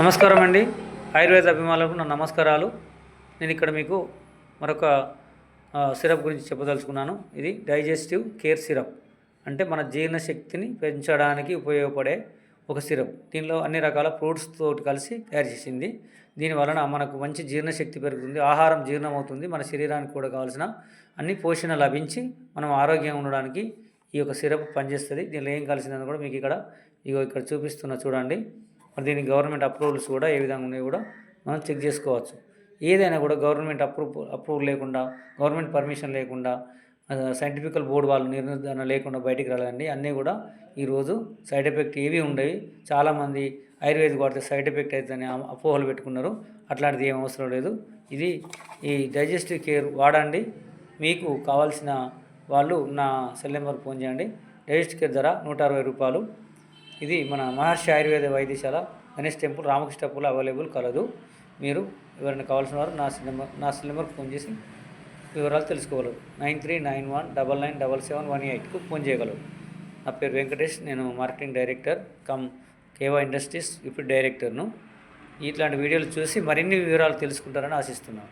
నమస్కారం అండి. ఆయుర్వేద అభిమానులకు నా నమస్కారాలు. నేను ఇక్కడ మీకు మరొక సిరప్ గురించి చెప్పదలుచుకున్నాను. ఇది డైజెస్టివ్ కేర్ సిరప్. అంటే మన జీర్ణశక్తిని పెంచడానికి ఉపయోగపడే ఒక సిరప్. దీనిలో అన్ని రకాల ఫ్రూట్స్ తోటి కలిసి తయారు చేసింది. దీని వలన మనకు మంచి జీర్ణశక్తి పెరుగుతుంది, ఆహారం జీర్ణమవుతుంది, మన శరీరానికి కూడా కావాల్సిన అన్ని పోషణ లభించి మనం ఆరోగ్యంగా ఉండడానికి ఈ యొక్క సిరప్ పనిచేస్తుంది. దీనిలో ఏం కలిసిందని కూడా మీకు ఇక్కడ చూపిస్తున్నా చూడండి. మరి దీనికి గవర్నమెంట్ అప్రూవల్స్ కూడా ఏ విధంగా ఉన్నాయో కూడా మనం చెక్ చేసుకోవచ్చు. ఏదైనా కూడా గవర్నమెంట్ అప్రూవల్ లేకుండా, గవర్నమెంట్ పర్మిషన్ లేకుండా, సైంటిఫికల్ బోర్డు వాళ్ళు నిర్ధారణ లేకుండా బయటికి రాలేదండి. అన్నీ కూడా ఈరోజు సైడ్ ఎఫెక్ట్ ఏవి ఉండవు. చాలామంది ఆయుర్వేదిక్ వాడితే సైడ్ ఎఫెక్ట్ అవుతుందని అపోహలు పెట్టుకున్నారు. అట్లాంటిది ఏం అవసరం లేదు. ఈ డైజెస్టివ్ కేర్ వాడండి. మీకు కావాల్సిన వాళ్ళు నా సెల్ నెంబర్కి ఫోన్ చేయండి. డైజెస్టివ్ కేర్ ధర 160 రూపాయలు. ఇది మన మహర్షి ఆయుర్వేద వైద్యశాల, గణేష్ టెంపుల్, రామకృష్ణపూర్లో అవైలబుల్ కలదు. మీరు ఎవరైనా కావాల్సిన వారు నా సెల్ నెంబర్కి ఫోన్ చేసి వివరాలు తెలుసుకోగలరు. 9391997718కు ఫోన్ చేయగలరు. నా పేరు వెంకటేష్. నేను మార్కెటింగ్ డైరెక్టర్ కమ్ కేవా ఇండస్ట్రీస్ ఇప్పుడు డైరెక్టర్ను. ఇట్లాంటి వీడియోలు చూసి మరిన్ని వివరాలు తెలుసుకుంటారని ఆశిస్తున్నాను.